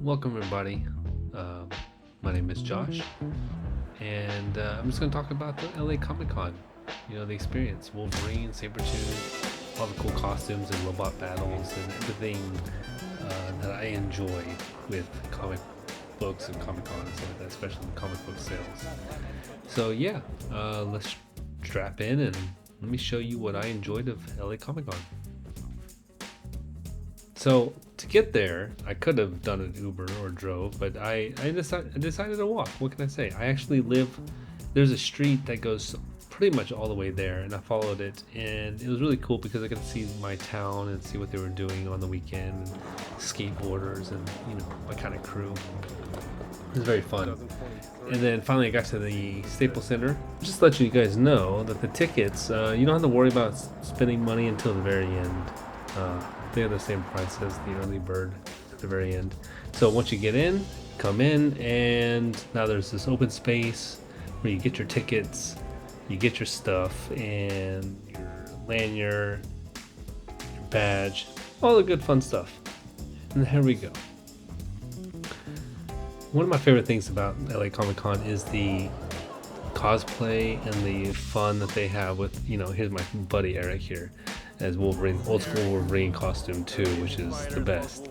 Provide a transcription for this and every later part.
Welcome everybody. My name is Josh, and I'm just going to talk about the LA Comic Con. The experience: Wolverine, Sabretooth, all the cool costumes and robot battles, and everything that I enjoy with comic books and Comic Con and stuff like that, especially comic book sales. So yeah, let's strap in and let me show you what I enjoyed of LA Comic Con. So to get there, I could have done an Uber or drove, but I decided to walk. What can I say? I actually live. There's a street that goes pretty much all the way there, and I followed it, and it was really cool because I could see my town and see what they were doing on the weekend, and skateboarders, and my kind of crew. It was very fun. And then finally I got to the Staples Center. Just to let you guys know that the tickets, you don't have to worry about spending money until the very end. They have the same price as the early bird at the very end. So once you get in, come in, and now there's this open space where you get your tickets, you get your stuff, and your lanyard, your badge, all the good fun stuff. And here we go. One of my favorite things about LA Comic Con is the cosplay and the fun that they have with, here's my buddy Eric here as Wolverine, old school Wolverine costume too, which is the best.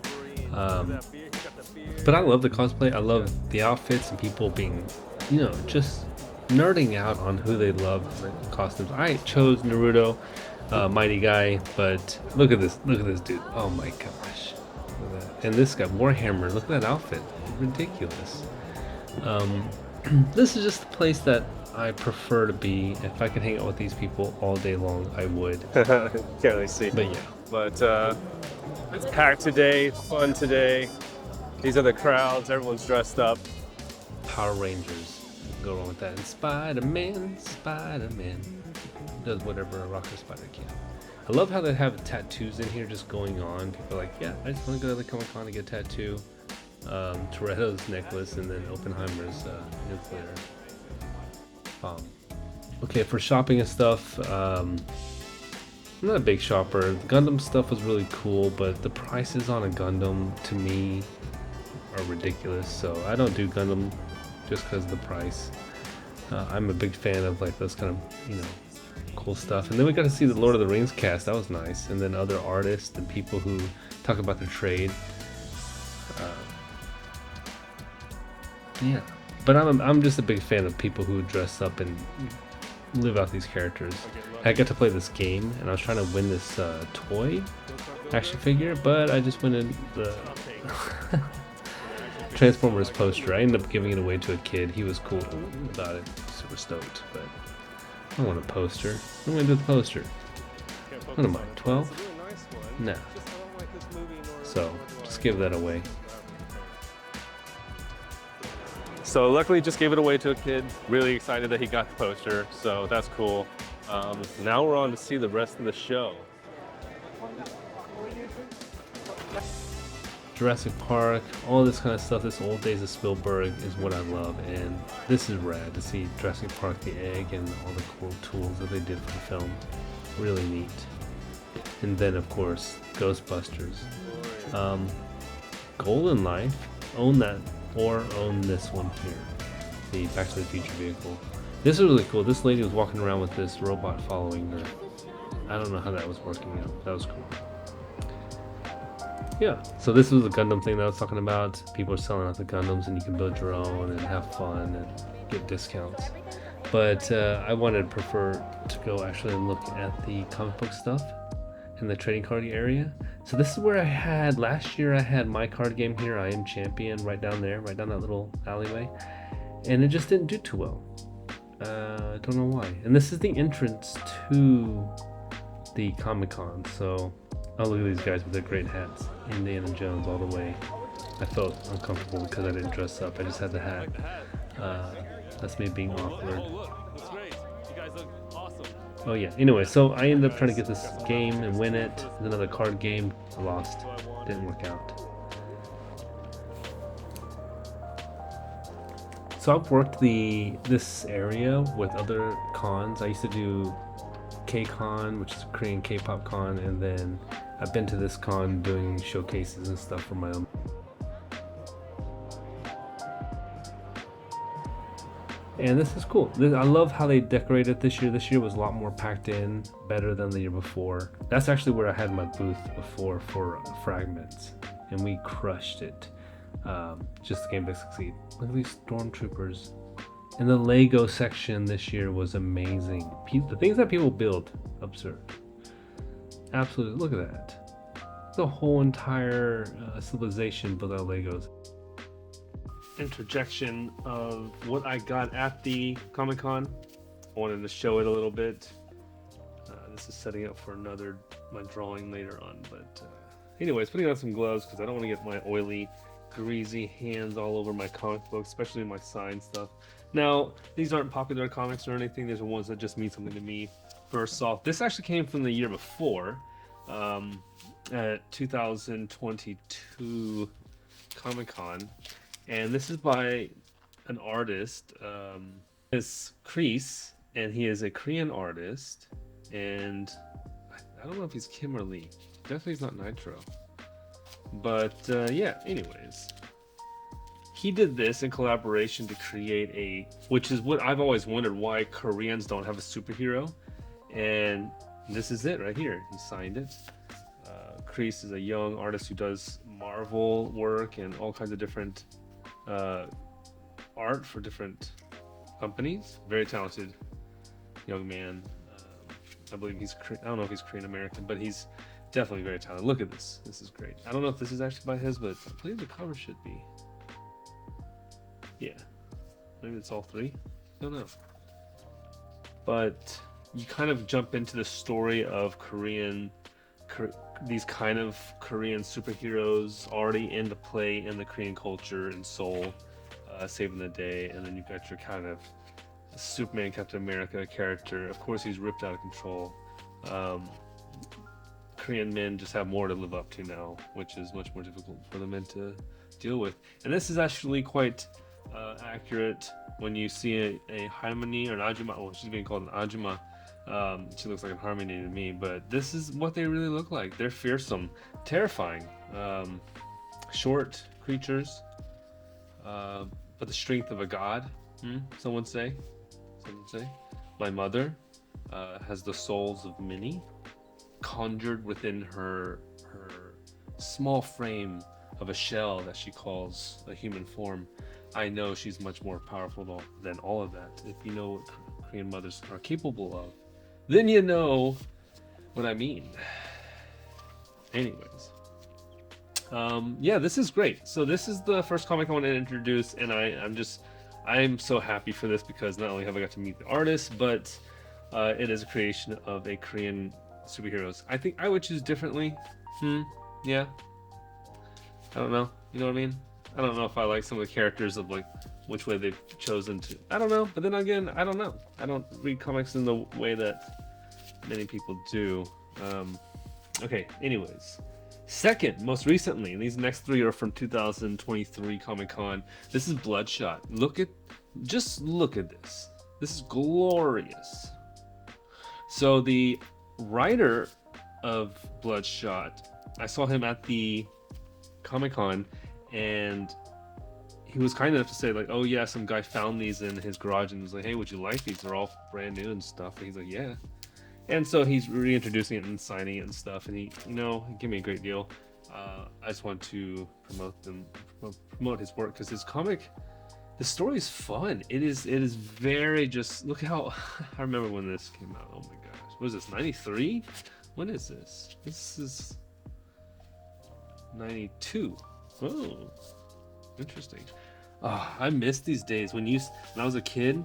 But I love the cosplay. I love the outfits and people being, just nerding out on who they love the costumes. I chose Naruto, Mighty Guy, but look at this dude. Oh my gosh. Look at that. And this guy, Warhammer, look at that outfit. Ridiculous. This is just the place that I prefer to be. If I could hang out with these people all day long, I would. Can't really see. But yeah. But it's packed today, fun today. These are the crowds, everyone's dressed up. Power Rangers. Go wrong with that. And Spider-Man does whatever a rocker spider can. I love how they have tattoos in here just going on. People are like, yeah, I just want to go to the Comic Con to get a tattoo. Toretto's necklace, and then Oppenheimer's nuclear bomb. Okay, for shopping and stuff, I'm not a big shopper. The Gundam stuff was really cool, but the prices on a Gundam to me are ridiculous, so I don't do Gundam just because of the price. I'm a big fan of like those kind of cool stuff. And then we got to see the Lord of the Rings cast. That was nice. And then other artists and people who talk about their trade. Yeah, but I'm just a big fan of people who dress up and live out these characters. I got to play this game, and I was trying to win this toy action figure, but I just went the Transformers poster. I ended up giving it away to a kid. He was cool about it, super stoked. But I don't want a poster. What am I gonna do with the poster? What am I, 12? Nah. So just give that away. So luckily just gave it away to a kid. Really excited that he got the poster, so that's cool. Now we're on to see the rest of the show. Jurassic Park, all this kind of stuff, this old days of Spielberg is what I love, and this is rad to see Jurassic Park the egg and all the cool tools that they did for the film. Really neat. And then of course, Ghostbusters. Golden Life, own that, or own this one here, the Back to the Future vehicle. This is really cool. This lady was walking around with this robot following her. I don't know how that was working out. That was cool. Yeah, so this was the Gundam thing that I was talking about. People are selling out the Gundams and you can build your own and have fun and get discounts. But I prefer to go actually and look at the comic book stuff in the trading card area. So this is where last year I had my card game here, I Am Champion, right down there, right down that little alleyway. And it just didn't do too well. I don't know why. And this is the entrance to the Comic Con. So, oh, look at these guys with their great hats. Indiana Jones all the way. I felt uncomfortable because I didn't dress up. I just had the hat. That's me being awkward. That's great. You guys look awesome. Oh yeah, anyway, so I ended up trying to get this game and win it. It's another card game. I lost. Didn't work out. So I've worked this area with other cons. I used to do K-Con, which is Korean K-pop con, and then I've been to this con doing showcases and stuff for my own. And this is cool. I love how they decorated this year. This year was a lot more packed in, better than the year before. That's actually where I had my booth before for fragments, and we crushed it. Just the game to succeed. Look at these stormtroopers. And the Lego section this year was amazing. The things that people build, absurd. Absolutely, look at that. The whole entire civilization built out of Legos. Interjection of what I got at the Comic Con. I wanted to show it a little bit. This is setting up for my drawing later on. But anyways, putting on some gloves because I don't want to get my oily, greasy hands all over my comic books, especially my signed stuff. Now, these aren't popular comics or anything. These are ones that just mean something to me. First off, this actually came from the year before, at 2022 Comic Con. And this is by an artist. It's Kreese, and he is a Korean artist. And I don't know if he's Kim or Lee. Definitely he's not Nitro. But yeah, anyways. He did this in collaboration to create which is what I've always wondered, why Koreans don't have a superhero. And this is it right here. He signed it. Kreese is a young artist who does Marvel work and all kinds of different art for different companies. Very talented young man. I believe I don't know if he's Korean American, but he's definitely very talented. Look at this. This is great. I don't know if this is actually by his, but I believe the cover should be. Yeah. Maybe it's all three. I don't know. But you kind of jump into the story of these kind of Korean superheroes already into play in the Korean culture and Seoul, saving the day. And then you've got your kind of Superman, Captain America character. Of course, he's ripped out of control. Korean men just have more to live up to now, which is much more difficult for the men to deal with. And this is actually quite accurate when you see a Harmony or an Ajuma. Oh, she's being called an Ajuma. She looks like a Harmony to me, but this is what they really look like. They're fearsome, terrifying, short creatures, but the strength of a god. Some would say. My mother has the souls of many conjured within her small frame of a shell that she calls a human form. I know she's much more powerful than all of that. If you know what Korean mothers are capable of, then you know what I mean. Anyways. Yeah, this is great. So this is the first comic I want to introduce, and I'm so happy for this because not only have I got to meet the artist, but it is a creation of a Korean superheroes. I think I would choose differently. Yeah. I don't know. You know what I mean? I don't know if I like some of the characters of like which way they've chosen to. I don't know. But then again, I don't know. I don't read comics in the way that many people do. Okay. Anyways. Second, most recently, and these next three are from 2023 Comic Con. This is Bloodshot. Just look at this. This is glorious. So the writer of Bloodshot, I saw him at the Comic Con, and he was kind enough to say like, oh yeah, some guy found these in his garage and was like, hey, would you like these? They're all brand new and stuff. And he's like, yeah. And so he's reintroducing it and signing it and stuff, and he gave me a great deal. I just want to promote his work because the story is fun. It is very just look how I remember when this came out. Oh my gosh, what is this? 93? When is this? This is 92. Oh, interesting. Oh, I miss these days when I was a kid,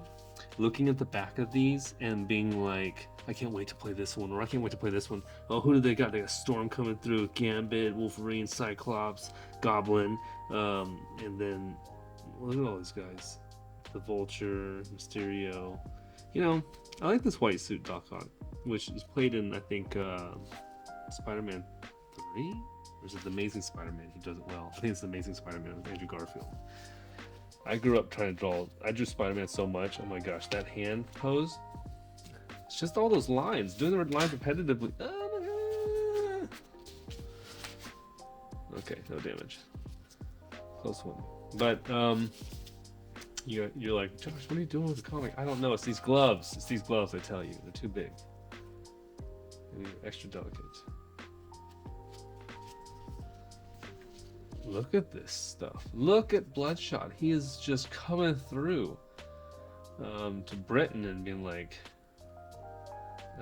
looking at the back of these and being like, I can't wait to play this one, or I can't wait to play this one. Oh, who do they got? They got Storm coming through, Gambit, Wolverine, Cyclops, Goblin, and then look at all these guys. The Vulture, Mysterio. I like this white suit Doc Ock, which is played in, I think, Spider-Man 3? Or is it The Amazing Spider-Man? He does it well. I think it's The Amazing Spider-Man with Andrew Garfield. I grew up trying to draw. I drew Spider-Man so much. Oh my gosh, that hand pose. It's just all those lines. Doing the lines repetitively. Oh my god. Okay, no damage. Close one. But You're like, Josh, what are you doing with the comic? I don't know. It's these gloves. It's these gloves. I tell you, they're too big. They're extra delicate. Look at this stuff. Look at Bloodshot. He is just coming through to Britain and being like,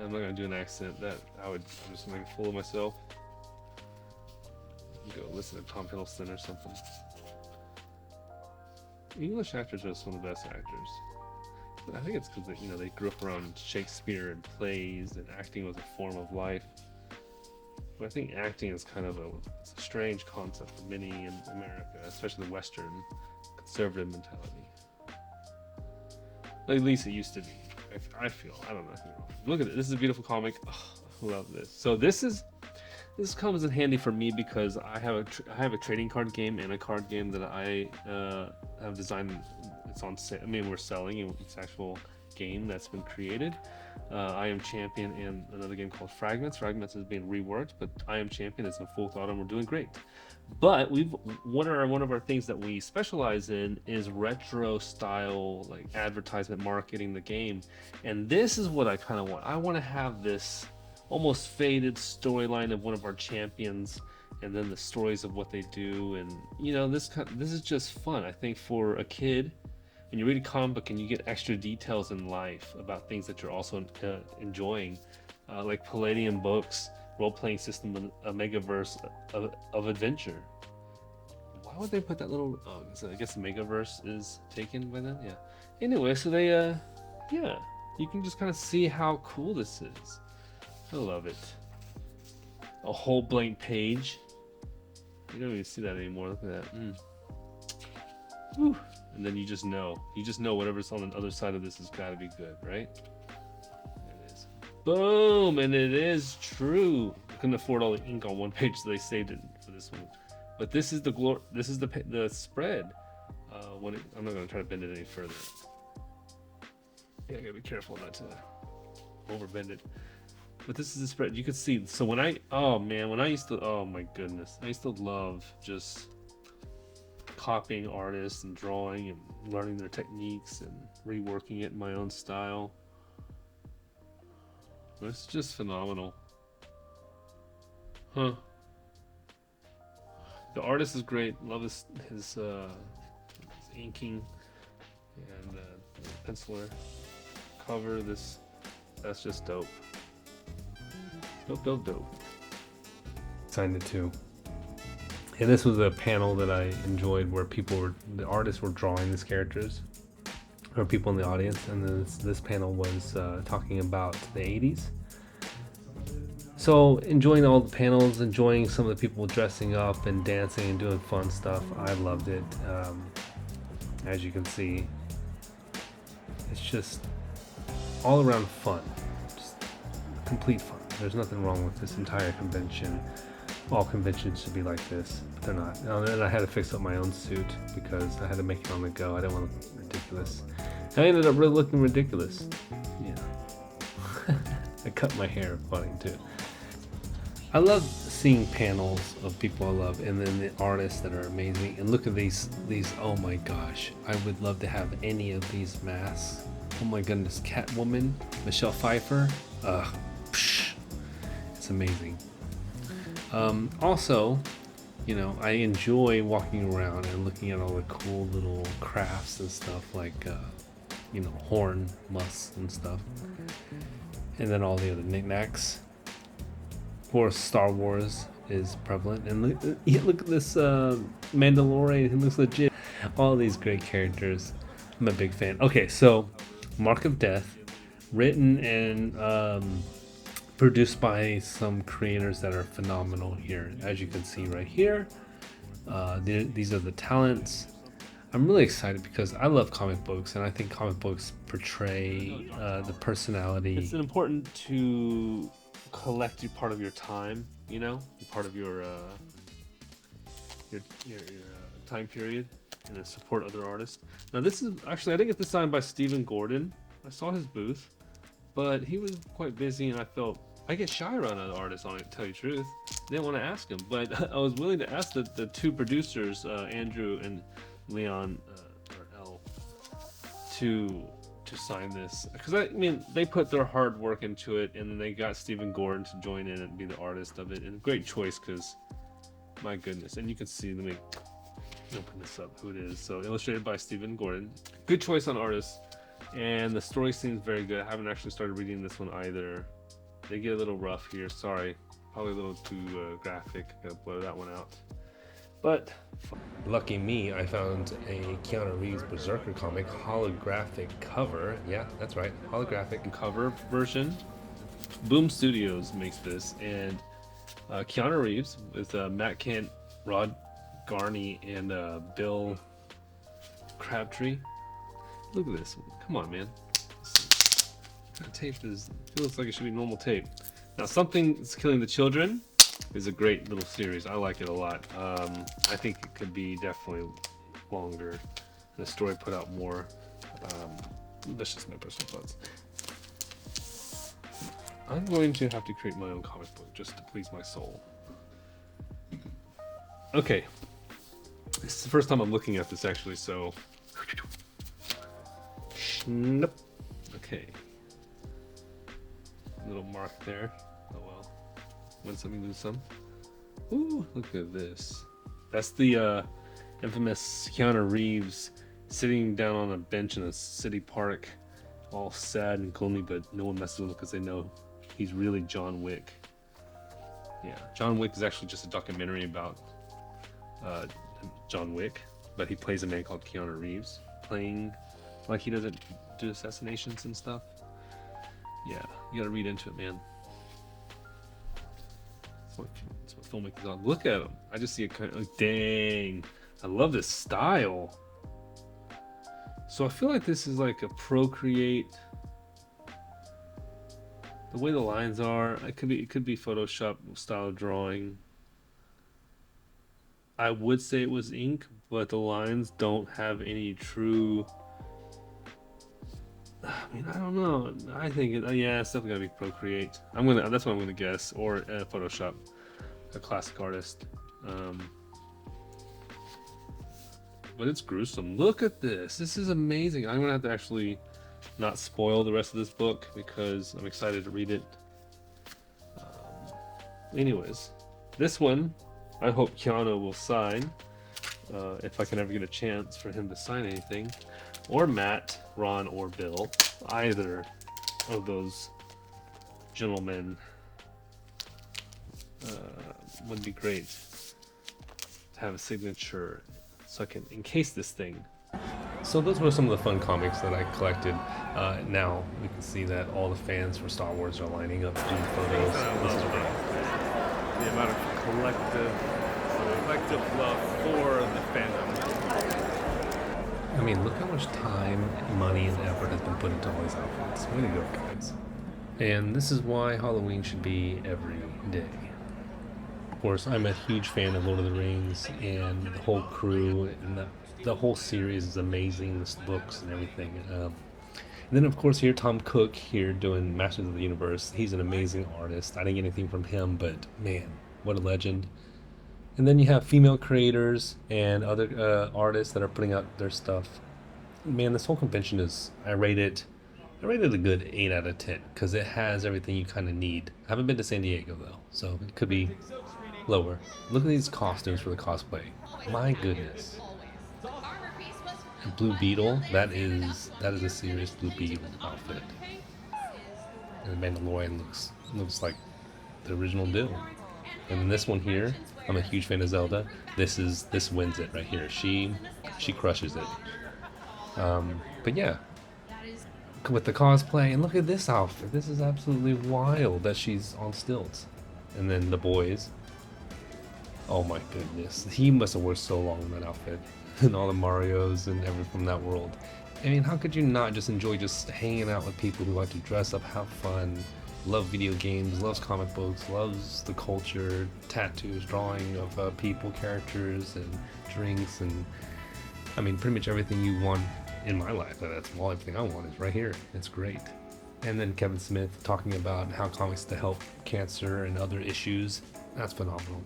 I'm not gonna do an accent. I'm just gonna make a fool of myself. Go listen to Tom Hiddleston or something. English actors are just some of the best actors. I think it's because they grew up around Shakespeare and plays, and acting was a form of life. But I think acting is kind of it's a strange concept for many in America, especially the Western conservative mentality. At least it used to be. I feel. I don't know. Look at it. This is a beautiful comic. Oh, I love this. So this comes in handy for me because I have a trading card game and a card game that I have designed. It's on sale. I mean, we're selling. It's an actual game that's been created. I Am Champion and another game called Fragments. Fragments is being reworked, but I Am Champion is in full throttle and we're doing great. But one of our things that we specialize in is retro style, like advertisement marketing the game, and this is what I kind of want. I want to have this almost faded storyline of one of our champions, and then the stories of what they do, and this is just fun. I think for a kid, when you read a comic book and you get extra details in life about things that you're also enjoying, like Palladium Books role-playing system, a megaverse of adventure. Why would they put that little? Oh, I guess the megaverse is taken by then. Yeah. Anyway, so they yeah, you can just kind of see how cool this is. I love it. A whole blank page. You don't even see that anymore. Look at that. Whew. And then you just know whatever's on the other side of this has got to be good, right? There it is. Boom, and it is true. I couldn't afford all the ink on one page, so they saved it for this one. But this is the spread. I'm not gonna try to bend it any further. Yeah, I gotta be careful not to overbend it. But this is the spread. You can see. So when I used to, oh my goodness, I used to love just copying artists and drawing and learning their techniques and reworking it in my own style. It's just phenomenal. Huh. The artist is great. Love his inking and penciler cover. That's just dope. Dope. Signed it too. And this was a panel that I enjoyed where the artists were drawing these characters, or people in the audience, and then this panel was talking about the 80s. So enjoying all the panels, enjoying some of the people dressing up and dancing and doing fun stuff. I loved it. As you can see, it's just all around fun, just complete fun. There's nothing wrong with this entire convention. All conventions should be like this, but they're not. And I had to fix up my own suit because I had to make it on the go. I didn't want to look ridiculous. I ended up really looking ridiculous. Yeah. I cut my hair funny too. I love seeing panels of people I love, and then the artists that are amazing. And look at these. Oh my gosh! I would love to have any of these masks. Oh my goodness! Catwoman, Michelle Pfeiffer. Psh, it's amazing. Also, I enjoy walking around and looking at all the cool little crafts and stuff like, horn musks and stuff. And then all the other knickknacks. Of course, Star Wars is prevalent. And look at this Mandalorian. He looks legit. All these great characters. I'm a big fan. Okay, so Mark of Death, written and produced by some creators that are phenomenal here. As you can see right here, these are the talents. I'm really excited because I love comic books, and I think comic books portray the personality. It's important to collect part of your time, part of your time period, and then support other artists. Now this is actually, I didn't get this signed by Stephen Gordon. I saw his booth, but he was quite busy, and I get shy around other artists on it, to tell you the truth. Didn't want to ask him, but I was willing to ask the two producers, Andrew and Leon, or L. to sign this because I mean they put their hard work into it, and then they got Stephen Gordon to join in and be the artist of it, and great choice because my goodness. And you can see, let me open this up, who it is. So illustrated by Stephen Gordon, good choice on artists, and the story seems very good. I haven't actually started reading this one either. They get a little rough here, sorry, probably a little too graphic. Gotta blur that one out, but Lucky me, I found a Keanu Reeves Berserker comic holographic cover. Yeah, that's right, holographic cover version. Boom Studios makes this, and Keanu Reeves with Matt Kent, Rod Garney, and Bill Crabtree. Look at this. Come on, man. That tape feels like it should be normal tape. Now, Something's Killing the Children is a great little series. I like it a lot. I think it could be definitely longer. The story put out more. That's just my personal thoughts. I'm going to have to create my own comic book just to please my soul. Okay. This is the first time I'm looking at this actually, so. Nope. Okay. Little mark there. Oh well. Win some, you lose some. Ooh, look at this. That's the infamous Keanu Reeves sitting down on a bench in a city park, all sad and gloomy, but no one messes with him because they know he's really John Wick. Yeah, John Wick is actually just a documentary about John Wick, but he plays a man called Keanu Reeves, playing like he doesn't do assassinations and stuff. Yeah, you gotta read into it, man. That's what filmmakers are. Look at him. I just see it kind of like, dang. I love this style. So I feel like this is like a Procreate. The way the lines are, it could be Photoshop style drawing. I would say it was ink, but the lines don't have any true. I mean, I don't know. I think yeah, it's definitely gotta be Procreate. That's what I'm gonna guess, or Photoshop, a classic artist. But it's gruesome. Look at this. This is amazing. I'm gonna have to actually not spoil the rest of this book because I'm excited to read it. Anyways, this one I hope Keanu will sign, if I can ever get a chance for him to sign anything, or Matt, Ron, or Bill. Either of those gentlemen would be great to have a signature so I can encase this thing. So those were some of the fun comics that I collected. Now we can see that all the fans for Star Wars are lining up to do photos. This is great. The amount of collective love for the fandom. I mean, look how much time, money, and effort has been put into all these outfits. Way to go, guys. And this is why Halloween should be every day. Of course, I'm a huge fan of Lord of the Rings, and the whole crew, and the whole series is amazing, the books and everything. And then, of course, here Tom Cook here doing Masters of the Universe. He's an amazing artist. I didn't get anything from him, but man, what a legend. And then you have female creators and other artists that are putting out their stuff. Man, this whole convention I rate it a good 8 out of 10 because it has everything you kind of need. I haven't been to San Diego though, so it could be lower. Look at these costumes for the cosplay. My goodness. Blue Beetle, that is a serious Blue Beetle outfit. And the Mandalorian looks like the original Bill. And then this one here, I'm a huge fan of Zelda. This wins it right here. She crushes it. But yeah, with the cosplay, and look at this outfit. This is absolutely wild that she's on stilts. And then the boys. Oh my goodness, he must have worked so long in that outfit, and all the Marios and everything from that world. I mean, how could you not just enjoy just hanging out with people who like to dress up, have fun, love video games, loves comic books, loves the culture, tattoos, drawing of people, characters, and drinks, and I mean, pretty much everything you want in my life. That's all everything I want is right here. It's great. And then Kevin Smith talking about how comics to help cancer and other issues. That's phenomenal.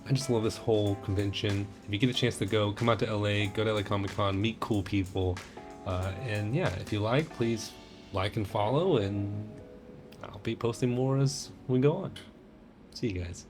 I just love this whole convention. If you get a chance to go, come out to LA, go to LA Comic Con, meet cool people, And yeah, if you like, please like and follow, and I'll be posting more as we go on. See you guys.